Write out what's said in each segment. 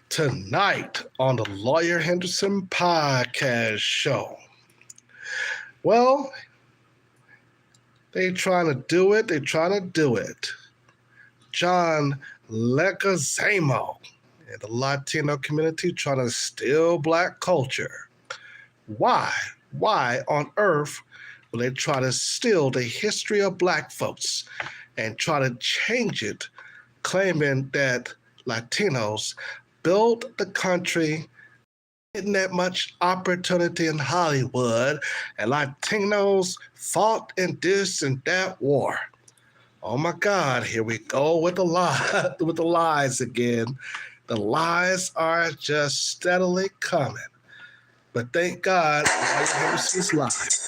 Tonight on the Lawyer Henderson podcast show. Well, they trying to do it. They trying to do it. John Leguizamo and the Latino community trying to steal black culture. Why? Why on earth will they try to steal the history of black folks and try to change it, claiming that Latinos built the country, getting that much opportunity in Hollywood, and Latinos fought in this and that war. Oh my God, here we go with the lies again. The lies are just steadily coming. But thank God, Lawyer Henderson's live.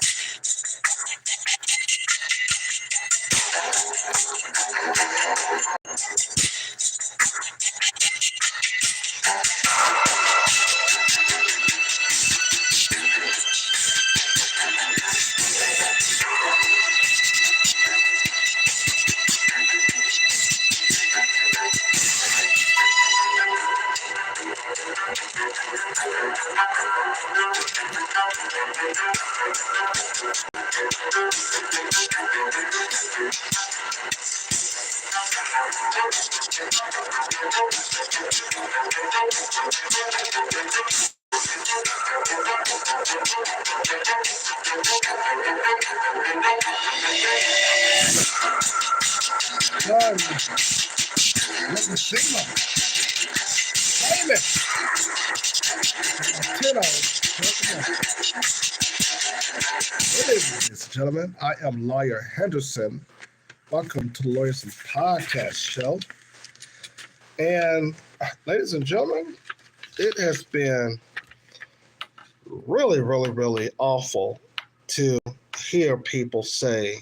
John Leguizamo, famous Latino. Ladies and gentlemen, I am Lawyer Henderson. Welcome to the Lawyers podcast show. And ladies and gentlemen, it has been really awful to hear people say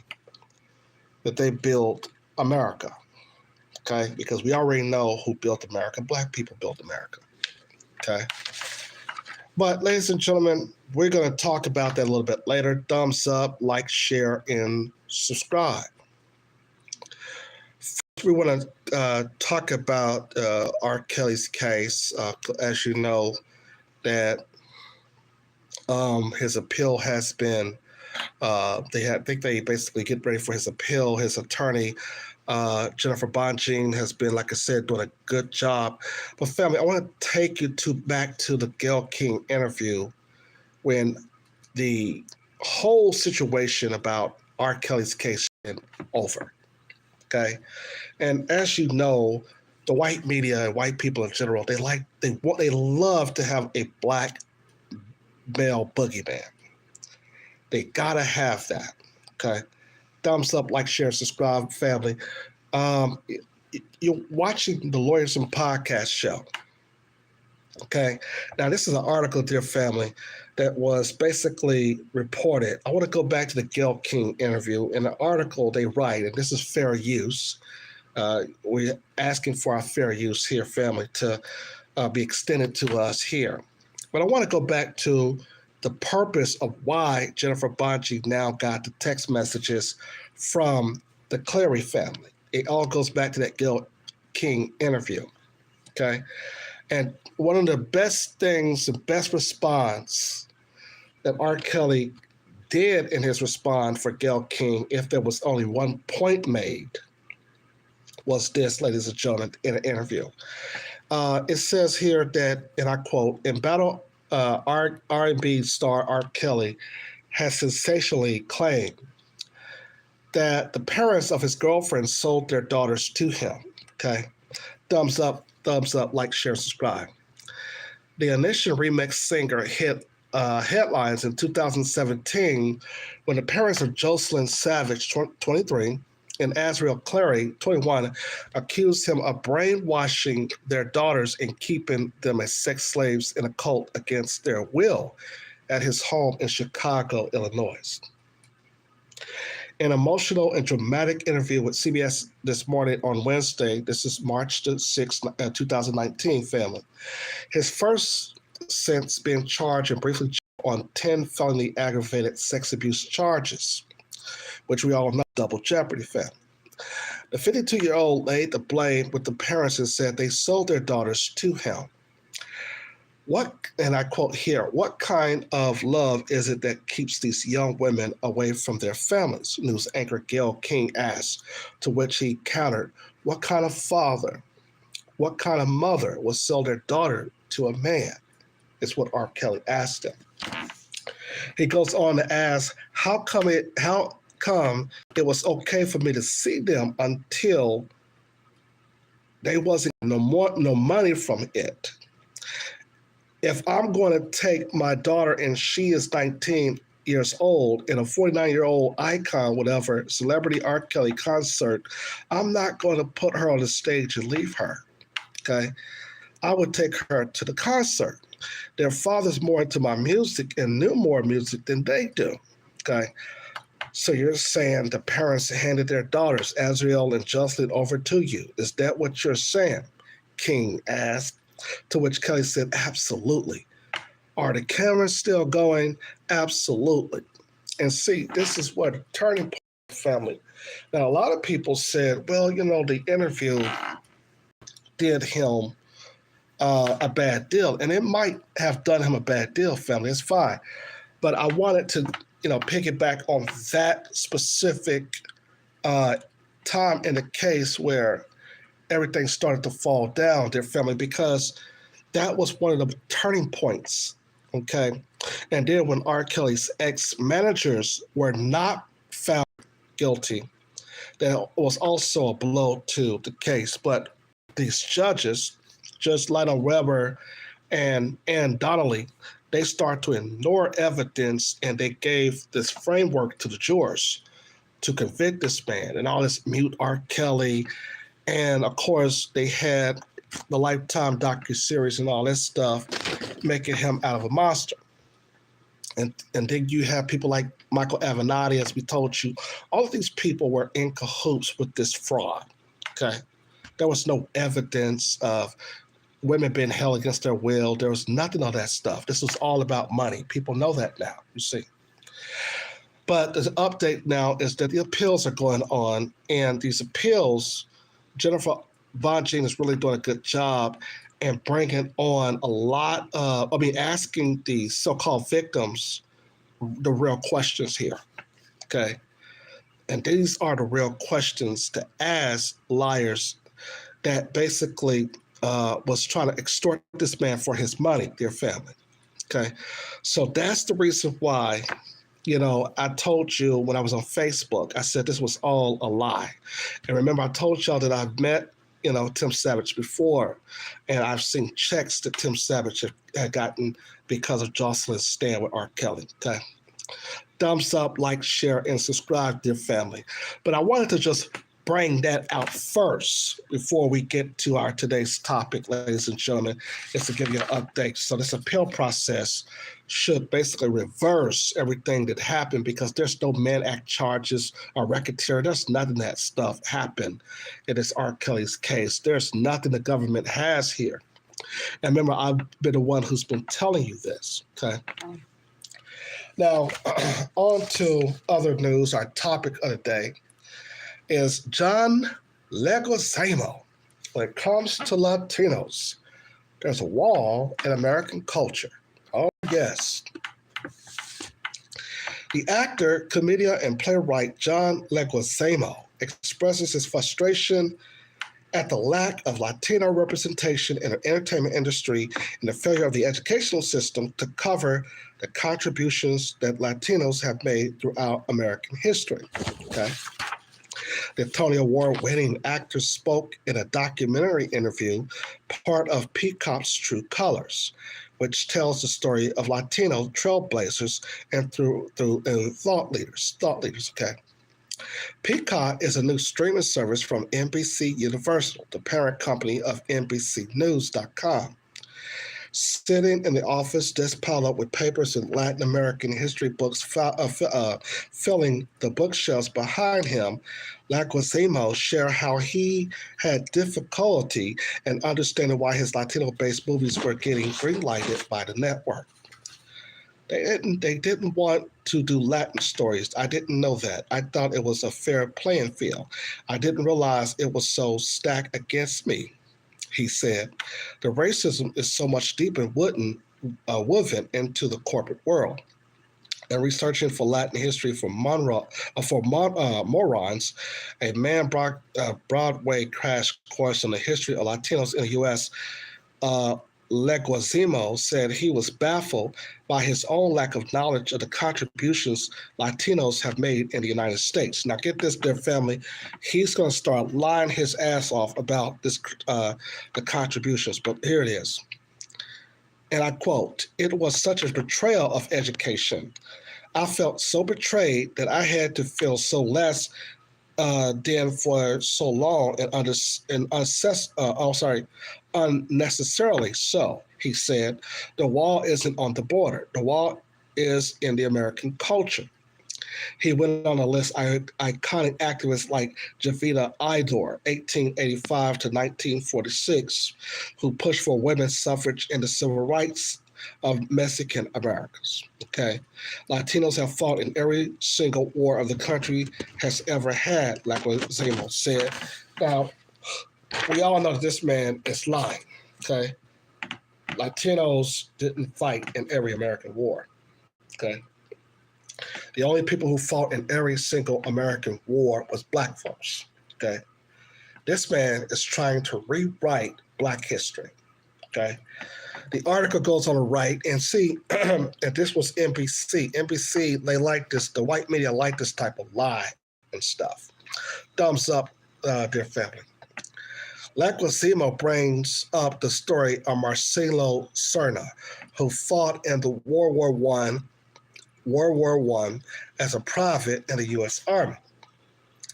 that they built America, okay? Because we already know who built America. Black people built America, okay? But ladies and gentlemen, we're going to talk about that a little bit later. Thumbs up, like, share, and subscribe. First, we want to talk about R. Kelly's case. As you know, that his appeal has been, I think they basically get ready for his appeal. His attorney, Jennifer Bonjean, has been, like I said, doing a good job. But family, I want to take you back to the Gayle King interview when the whole situation about R. Kelly's case is over, okay? And as you know, the white media and white people in general, they love to have a black male boogeyman. They gotta have that, okay? Thumbs up, like, share, subscribe, family. You're watching the Lawyers and Podcast show, okay? Now, this is an article, dear family, that was basically reported. I want to go back to the Gayle King interview. In the article, they write, and this is fair use. We're asking for our fair use here, family, to be extended to us here. But I want to go back to the purpose of why Jennifer Bonjean now got the text messages from the Clary family. It all goes back to that Gayle King interview, okay? And one of the best things, the best response that R. Kelly did in his response for Gayle King, if there was only one point made, was this, ladies and gentlemen, in an interview. It says here that, and I quote, in battle, R&B star R. Kelly has sensationally claimed that the parents of his girlfriend sold their daughters to him, okay? Thumbs up, like, share, subscribe. The initial remix singer hit headlines in 2017 when the parents of Jocelyn Savage, 23, and Azriel Clary, 21, accused him of brainwashing their daughters and keeping them as sex slaves in a cult against their will at his home in Chicago, Illinois. An emotional and dramatic interview with CBS This Morning on Wednesday, this is March the 6th, 2019, family. His first since being charged and briefly on 10 felony aggravated sex abuse charges, which we all know, double jeopardy, family. The 52-year-old laid the blame with the parents and said they sold their daughters to him. What, and I quote here, what kind of love is it that keeps these young women away from their families? News anchor Gayle King asked, to which he countered, what kind of father, what kind of mother would sell their daughter to a man? Is what R. Kelly asked him. He goes on to ask, how come it was okay for me to see them until they wasn't no money from it? If I'm going to take my daughter and she is 19 years old in a 49-year-old icon, whatever, celebrity R. Kelly concert, I'm not going to put her on the stage and leave her, okay? I would take her to the concert. Their father's more into my music and knew more music than they do, okay? So you're saying the parents handed their daughters, Azriel and Jocelyn, over to you. Is that what you're saying? King asked. To which Kelly said, absolutely. Are the cameras still going? Absolutely. And see, this is what a turning point family. Now, a lot of people said, well, the interview did him a bad deal. And it might have done him a bad deal, family. It's fine. But I wanted to, piggyback on that specific time in the case where everything started to fall down, their family, because that was one of the turning points, okay? And then when R. Kelly's ex-managers were not found guilty, that was also a blow to the case. But these judges, Judge Lionel Weber and Ann Donnelly, they start to ignore evidence, and they gave this framework to the jurors to convict this man and all this mute R. Kelly. And of course, they had the Lifetime docuseries and all this stuff, making him out of a monster. And then you have people like Michael Avenatti, as we told you. All of these people were in cahoots with this fraud, okay? There was no evidence of women being held against their will. There was nothing of that stuff. This was all about money. People know that now, you see. But the update now is that the appeals are going on, and these appeals, Jennifer Bonjean is really doing a good job and bringing on a lot of, asking the so-called victims the real questions here, okay? And these are the real questions to ask liars that basically was trying to extort this man for his money, their family, okay? So that's the reason why, I told you when I was on Facebook, I said this was all a lie. And remember, I told y'all that I've met, Tim Savage before, and I've seen checks that Tim Savage had gotten because of Jocelyn's stand with R. Kelly, okay? Thumbs up, like, share, and subscribe, dear family. But I wanted to just bring that out first before we get to our today's topic, ladies and gentlemen, is to give you an update. So this appeal process should basically reverse everything that happened, because there's no Mann Act charges or racketeering. There's nothing of that stuff happened in this R. Kelly's case. There's nothing the government has here. And remember, I've been the one who's been telling you this, okay? Now, on to other news. Our topic of the day is John Leguizamo. When it comes to Latinos, there's a wall in American culture. Oh, yes. The actor, comedian, and playwright John Leguizamo expresses his frustration at the lack of Latino representation in the entertainment industry and the failure of the educational system to cover the contributions that Latinos have made throughout American history. Okay. The Tony Award-winning actor spoke in a documentary interview, part of Peacock's True Colors, which tells the story of Latino trailblazers and through thought leaders. Okay. Peacock is a new streaming service from NBC Universal, the parent company of NBCnews.com. Sitting in the office, desk piled up with papers and Latin American history books filling the bookshelves behind him, Leguizamo shared how he had difficulty in understanding why his Latino-based movies were getting greenlighted by the network. They didn't want to do Latin stories. I didn't know that. I thought it was a fair playing field. I didn't realize it was so stacked against me, he said. The racism is so much deeper and woven into the corporate world. And researching for Latin history for morons, a Broadway crash course on the history of Latinos in the U.S. Uh, Leguizamo said he was baffled by his own lack of knowledge of the contributions Latinos have made in the United States. Now, get this, dear family, he's going to start lying his ass off about the contributions, but here it is. And I quote, "It was such a betrayal of education. I felt so betrayed that I had to feel so less than for so long unnecessarily so," he said. "The wall isn't on the border. The wall is in the American culture." He went on to list iconic activists like Javita Idor, 1885 to 1946, who pushed for women's suffrage and the civil rights of Mexican Americans. Okay, Latinos have fought in every single war of the country has ever had, like what Zemo said. Now, we all know this man is lying. Okay, Latinos didn't fight in every American war. Okay, the only people who fought in every single American war was black folks. Okay, this man is trying to rewrite black history. Okay. The article goes on to write, and see, and this was NBC. NBC, they like this, the white media like this type of lie and stuff. Thumbs up, dear family. Leguizamo brings up the story of Marcelo Serna, who fought in the World War I as a private in the U.S. Army,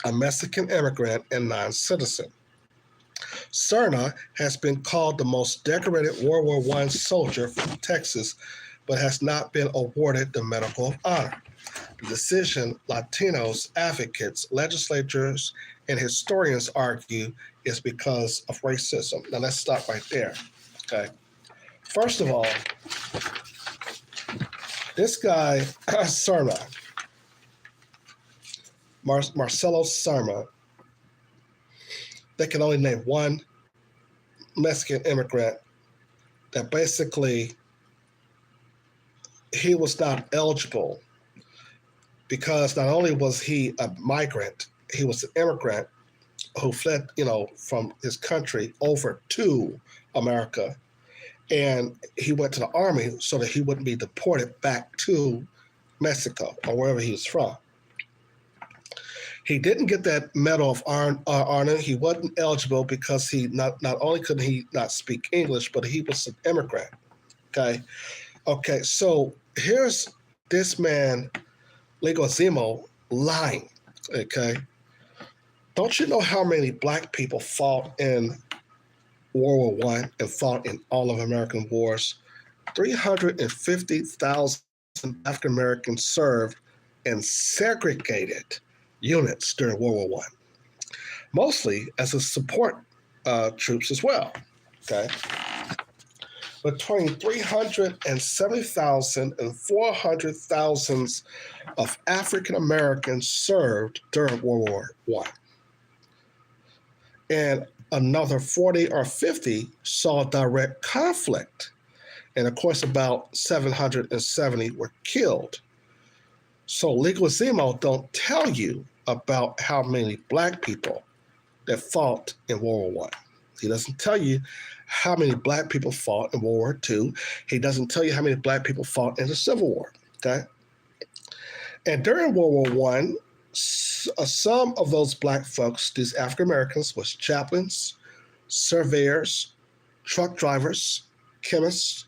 a Mexican immigrant and non-citizen. Serna has been called the most decorated World War I soldier from Texas, but has not been awarded the Medal of Honor. The decision, Latinos, advocates, legislators, and historians argue is because of racism. Now let's stop right there. Okay. First of all, this guy, Serna, Marcelo Serna, they can only name one Mexican immigrant that basically he was not eligible because not only was he a migrant, he was an immigrant who fled, from his country over to America. And he went to the army so that he wouldn't be deported back to Mexico or wherever he was from. He didn't get that Medal of Honor. He wasn't eligible because he not only couldn't he not speak English, but he was an immigrant. Okay. So here's this man, Leguizamo, lying. Okay. Don't you know how many black people fought in World War I and fought in all of American wars? 350,000 African Americans served in segregated units during World War I, mostly as a support troops as well. Okay, between 370,000 and 400,000 of African Americans served during World War I, and another 40 or 50 saw direct conflict, and of course, about 770 were killed. So Leguizamo don't tell you about how many black people that fought in World War I. He doesn't tell you how many black people fought in World War II. He doesn't tell you how many black people fought in the Civil War. Okay, and during World War I, some of those black folks, these African Americans, was chaplains, surveyors, truck drivers, chemists,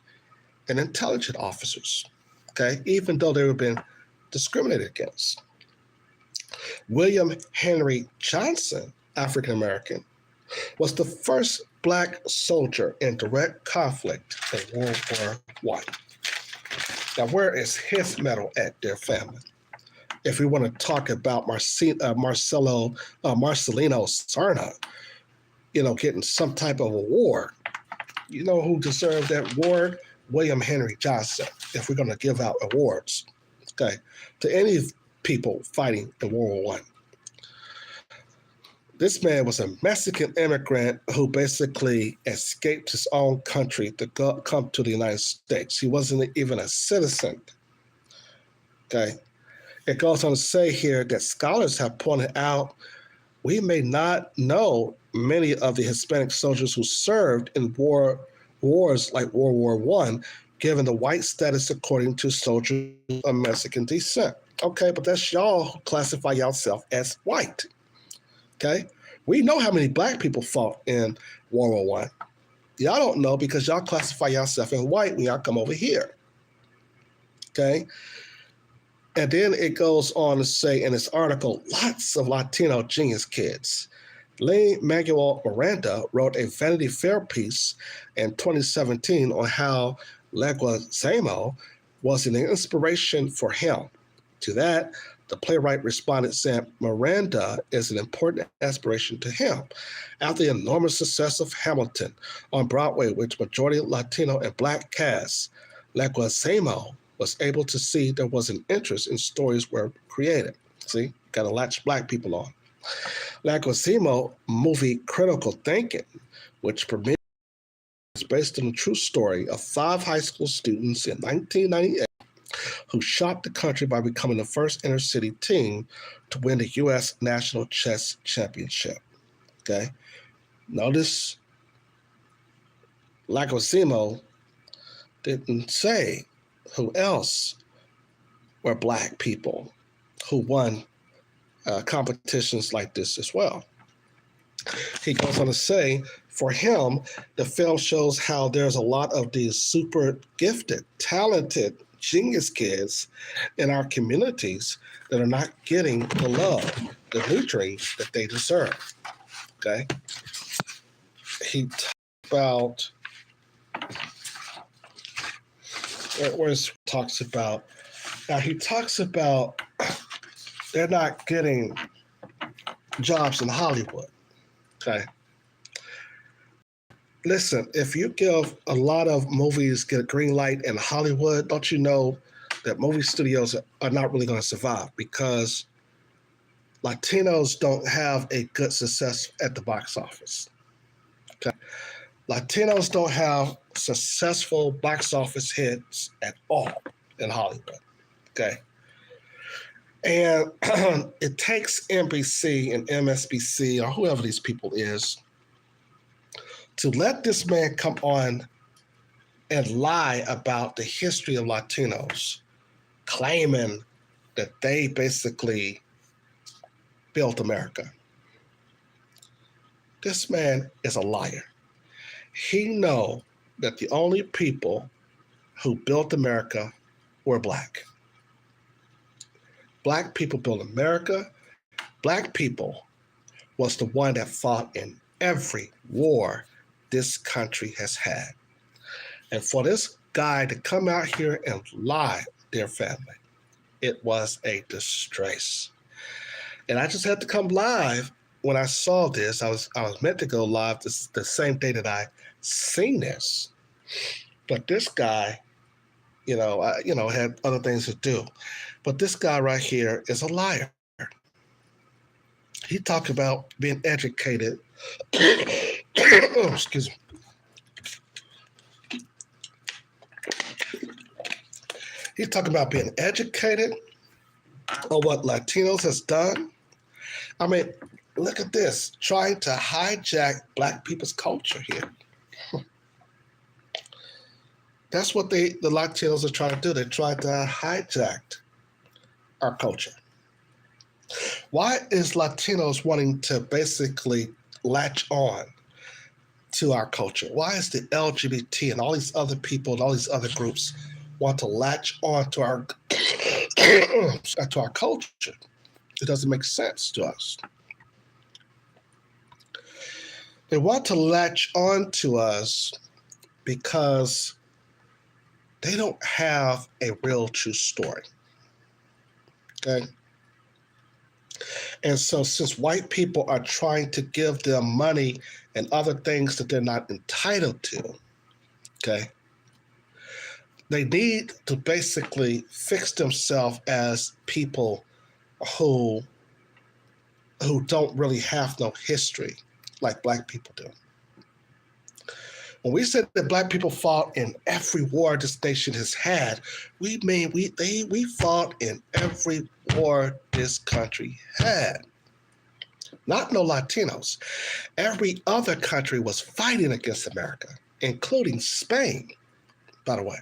and intelligence officers. Okay, even though they were being discriminated against. William Henry Johnson, African American, was the first black soldier in direct conflict in World War I. Now, where is his medal at, dear family? If we want to talk about Marcelino Serna, getting some type of award, you know who deserved that award? William Henry Johnson, if we're going to give out awards, okay, to any people fighting in World War I. This man was a Mexican immigrant who basically escaped his own country to come to the United States. He wasn't even a citizen. Okay. It goes on to say here that scholars have pointed out we may not know many of the Hispanic soldiers who served in wars like World War I, given the white status according to soldiers of Mexican descent. Okay, but that's y'all who classify yourself as white. Okay? We know how many black people fought in World War I. Y'all don't know because y'all classify yourself as white when y'all come over here. Okay? And then it goes on to say in this article, lots of Latino genius kids. Lin-Manuel Miranda wrote a Vanity Fair piece in 2017 on how Leguizamo was an inspiration for him. To that, the playwright responded saying Miranda is an important inspiration to him. After the enormous success of Hamilton on Broadway, with majority Latino and black cast, Leguizamo was able to see there was an interest in stories were created. See, got to latch black people on. Leguizamo movie Critical Thinking, which premiered, is based on a true story of 5 high school students in 1998 who shocked the country by becoming the first inner city team to win the U.S. National Chess Championship. Okay, notice Leguizamo didn't say who else were black people who won competitions like this as well. He goes on to say, for him, the film shows how there's a lot of these super gifted, talented, genius kids in our communities that are not getting the love, the nurturing that they deserve. Okay? He talks about he talks about they're not getting jobs in Hollywood. Okay. Listen, if you give a lot of movies get a green light in Hollywood, don't you know that movie studios are not really going to survive because Latinos don't have a good success at the box office. Okay. Latinos don't have successful box office hits at all in Hollywood. Okay. And it takes NBC and MSNBC or whoever these people is to let this man come on and lie about the history of Latinos, claiming that they basically built America. This man is a liar. He knows that the only people who built America were black. Black people built America. Black people was the one that fought in every war this country has had. And for this guy to come out here and lie, dear family, it was a disgrace. And I just had to come live when I saw this. I was meant to go live the same day that I seen this. But this guy, had other things to do. But this guy right here is a liar. He talked about being educated. Oh, excuse me. He's talking about being educated on what Latinos has done. I mean, look at this, trying to hijack black people's culture here. That's what the Latinos are trying to do. They're trying to hijack our culture. Why is Latinos wanting to basically latch on to our culture? Why is the LGBT and all these other people and all these other groups want to latch on to our to our culture? It doesn't make sense to us. They want to latch on to us because they don't have a real true story. Okay? And so since white people are trying to give them money and other things that they're not entitled to, okay, they need to basically fix themselves as people who don't really have no history like Black people do. When we said that Black people fought in every war this nation has had, we mean we fought in every war this country had. Not no Latinos. Every other country was fighting against America, including Spain, by the way.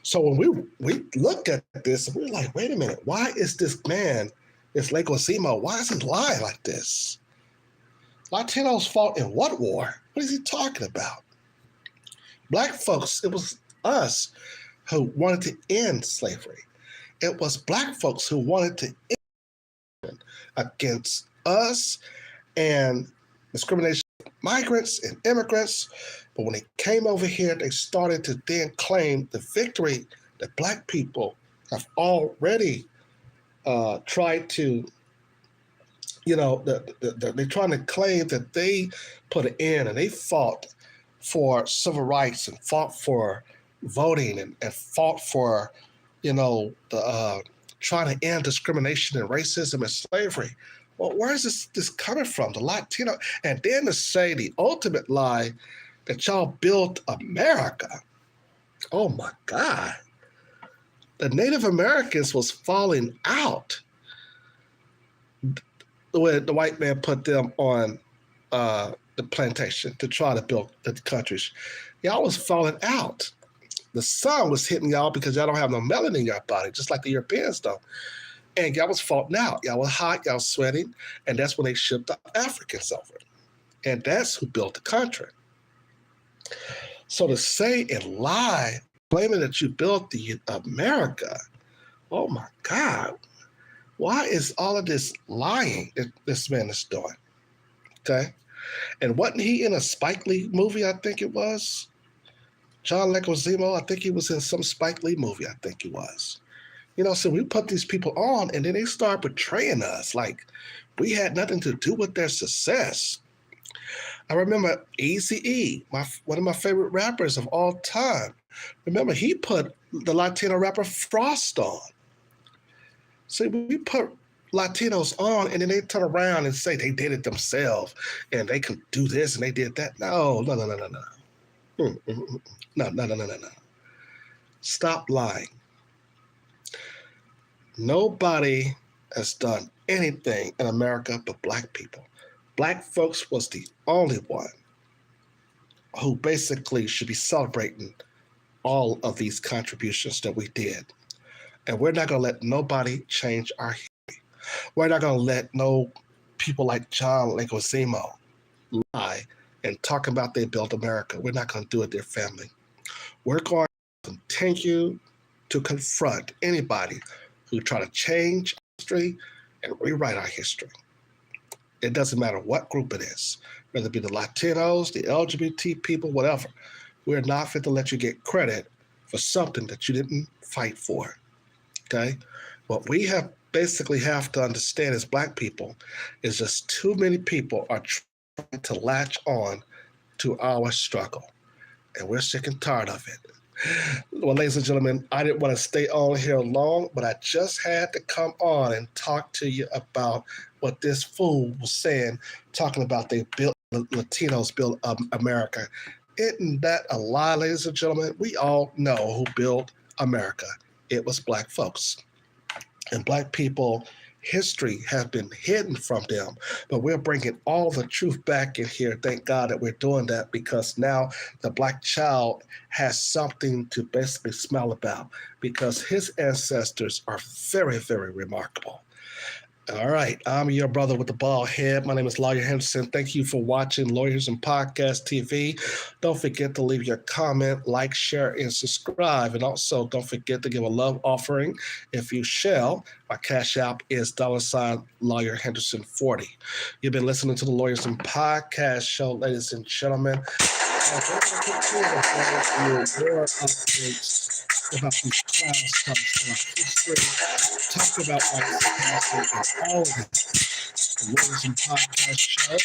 So when we looked at this, we were like, wait a minute, why is this man, this Leguizamo, why is he lying like this? Latinos fought in what war? What is he talking about? Black folks, it was us who wanted to end slavery. It was Black folks who wanted to end against us and discrimination of migrants and immigrants. But when they came over here, they started to then claim the victory that Black people have already tried to, they're trying to claim that they put an end and they fought for civil rights and fought for voting and fought for, trying to end discrimination and racism and slavery. Well, where is this coming from? The Latino, and then to say the ultimate lie that y'all built America. Oh my God. The Native Americans was falling out when the white man put them on the plantation to try to build the countries. Y'all was falling out. The sun was hitting y'all because y'all don't have no melanin in your body, just like the Europeans don't. And y'all was falling out. Y'all was hot, y'all sweating, and that's when they shipped the Africans over. And that's who built the country. So to say and lie, claiming that you built the America, oh my God, why is all of this lying that this man is doing? Okay. And wasn't he in a Spike Lee movie, I think it was? John Leguizamo, I think he was in some Spike Lee movie, I think he was. So we put these people on and then they start betraying us like we had nothing to do with their success. I remember Eazy-E, one of my favorite rappers of all time. Remember, he put the Latino rapper Frost on. See, we put Latinos on and then they turn around and say they did it themselves and they can do this and they did that. No. No. Stop lying. Nobody has done anything in America but Black people. Black folks was the only one who basically should be celebrating all of these contributions that we did. And we're not going to let nobody change our history. We're not going to let no people like John Leguizamo lie and talk about they built America. We're not going to do it, dear family. We're going to continue to confront anybody who try to change history and rewrite our history. It doesn't matter what group it is, whether it be the Latinos, the LGBT people, whatever. We're not fit to let you get credit for something that you didn't fight for, okay? What we have to understand as Black people is just too many people are trying to latch on to our struggle, and we're sick and tired of it. Well, ladies and gentlemen, I didn't want to stay on here long, but I just had to come on and talk to you about what this fool was saying, talking about Latinos built America. Isn't that a lie, ladies and gentlemen? We all know who built America. It was Black folks. And Black people, history has been hidden from them, but we're bringing all the truth back in here. Thank God that we're doing that, because now the Black child has something to basically smell about, because his ancestors are very, very remarkable. All right, I'm your brother with the bald head. My name is Lawyer Henderson. Thank you for watching Lawyers and Podcast TV. Don't forget to leave your comment, like, share, and subscribe. And also, don't forget to give a love offering if you shall. My Cash App is $Lawyer Henderson 40. You've been listening to the Lawyers and Podcast show, ladies and gentlemen. We're going to continue to bring you more updates about these class stuff, history, talk about white supremacy, and all of it. The Lawyers and Podcast show.